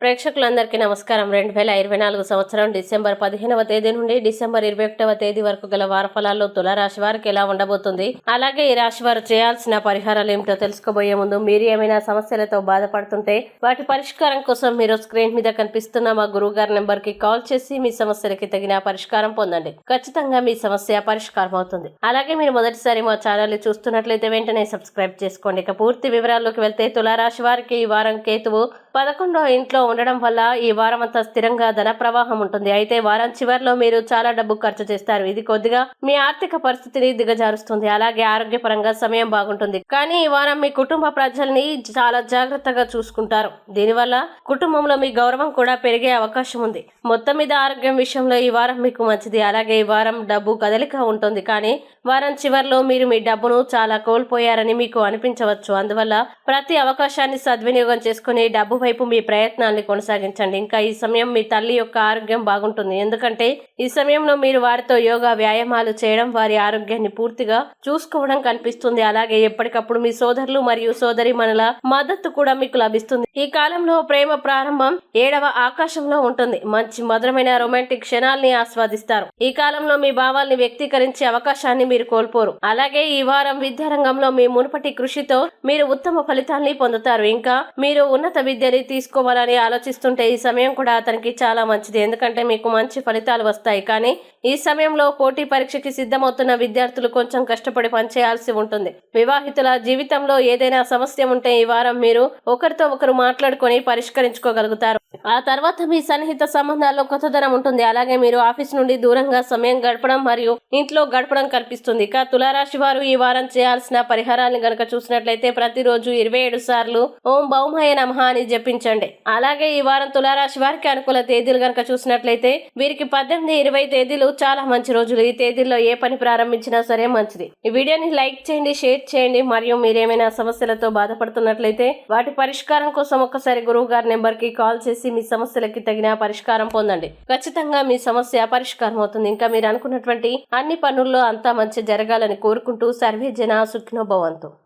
ప్రేక్షకులందరికీ నమస్కారం. 2024 సంవత్సరం డిసెంబర్ 15వ తేదీ నుండి డిసెంబర్ 21వ తేదీ వరకు గల వార ఫలాల్లో తులారాశి వారికి ఎలా ఉండబోతుంది, అలాగే ఈ రాశి వారు చేయాల్సిన పరిహారాలు ఏమిటో తెలుసుకోబోయే ముందు మీరు ఏమైనా సమస్యలతో బాధపడుతుంటే వాటి పరిష్కారం కోసం మీరు స్క్రీన్ మీద కనిపిస్తున్న మా గురువు గారి నెంబర్ కి కాల్ చేసి మీ సమస్యలకి తగిన పరిష్కారం పొందండి. ఖచ్చితంగా మీ సమస్య పరిష్కారం అవుతుంది. అలాగే మీరు మొదటిసారి మా ఛానల్ ని చూస్తున్నట్లయితే వెంటనే సబ్స్క్రైబ్ చేసుకోండి. ఇక పూర్తి వివరాల్లోకి వెళ్తే తులారాశి వారికి ఈ వారం కేతువు 11వ ఇంట్లో ఉండడం వల్ల ఈ వారం అంతా స్థిరంగా ధన ప్రవాహం ఉంటుంది. అయితే వారం చివరిలో మీరు చాలా డబ్బు ఖర్చు చేస్తారు. ఇది కొద్దిగా మీ ఆర్థిక పరిస్థితిని దిగజారుస్తుంది. అలాగే ఆరోగ్యపరంగా సమయం బాగుంటుంది. కానీ ఈ వారం మీ కుటుంబ ప్రజల్ని చాలా జాగ్రత్తగా చూసుకుంటారు. దీనివల్ల కుటుంబంలో మీ గౌరవం కూడా పెరిగే అవకాశం ఉంది. మొత్తం మీద ఆరోగ్యం విషయంలో ఈ వారం మీకు మంచిది. అలాగే ఈ వారం డబ్బు కదలిక ఉంటుంది. కానీ వారం చివరిలో మీరు మీ డబ్బును చాలా కోల్పోయారని మీకు అనిపించవచ్చు. అందువల్ల ప్రతి అవకాశాన్ని సద్వినియోగం చేసుకుని డబ్బు వైపు మీ ప్రయత్నాల్ని కొనసాగించండి. ఇంకా ఈ సమయం మీ తల్లి యొక్క ఆరోగ్యం బాగుంటుంది. ఎందుకంటే ఈ సమయంలో మీరు వారితో యోగా వ్యాయామాలు చేయడం వారి ఆరోగ్యాన్ని పూర్తిగా చూసుకోవడం కనిపిస్తుంది. అలాగే ఎప్పటికప్పుడు మీ సోదరులు మరియు సోదరీమణుల మద్దతు కూడా మీకు లభిస్తుంది. ఈ కాలంలో ప్రేమ ప్రారంభం 7వ ఆకాశంలో ఉంటుంది. మంచి మధురమైన రొమాంటిక్ క్షణాల్ని ఆస్వాదిస్తారు. ఈ కాలంలో మీ భావాల్ని వ్యక్తీకరించే అవకాశాన్ని మీరు కోల్పోరు. అలాగే ఈ వారం విద్యారంగంలో మీ మునుపటి కృషితో మీరు ఉత్తమ ఫలితాల్ని పొందుతారు. ఇంకా మీరు ఉన్నత విద్యని తీసుకోవాలని ఆలోచిస్తుంటే ఈ సమయం కూడా అతనికి చాలా మంచిది. ఎందుకంటే మీకు మంచి ఫలితాలు వస్తాయి. కానీ ఈ సమయంలో పోటీ పరీక్షకి సిద్ధమవుతున్న విద్యార్థులు కొంచెం కష్టపడి పనిచేయాల్సి ఉంటుంది. వివాహితుల జీవితంలో ఏదైనా సమస్య ఉంటే ఈ వారం మీరు ఒకరితో ఒకరు మాట్లాడుకొని పరిష్కరించుకోగలుగుతారు. ఆ తర్వాత మీ సన్నిహిత సంబంధాల్లో కొత్తదనం ఉంటుంది. అలాగే మీరు ఆఫీస్ నుండి దూరంగా సమయం గడపడం మరియు ఇంట్లో గడపడం కనిపిస్తుంది. ఇక తులారాశి వారు ఈ వారం చేయాల్సిన పరిహారాన్ని గనక చూసినట్లయితే ప్రతిరోజు 27 సార్లు ఓం భౌమాయ నమః అని జపించండి. అలాగే ఈ వారం తులారాశి వారికి అనుకూల తేదీలు గనక చూసినట్లయితే వీరికి 18, 20 తేదీలు చాలా మంచి రోజులు. ఈ తేదీల్లో ఏ పని ప్రారంభించినా సరే మంచిది. ఈ వీడియోని లైక్ చేయండి, షేర్ చేయండి. మరియు మీరేమైనా సమస్యలతో బాధపడుతున్నట్లయితే వాటి పరిష్కారం కోసం ఒక్కసారి గురువు గారి నెంబర్ కి కాల్ చేసి మీ సమస్యలకి తగిన పరిష్కారం పొందండి. ఖచ్చితంగా మీ సమస్య పరిష్కారం అవుతుంది. ఇంకా మీరు అనుకున్నటువంటి అన్ని పనుల్లో అంతా మంచి జరగాలని కోరుకుంటూ సర్వే జన సుఖినో భవంతు.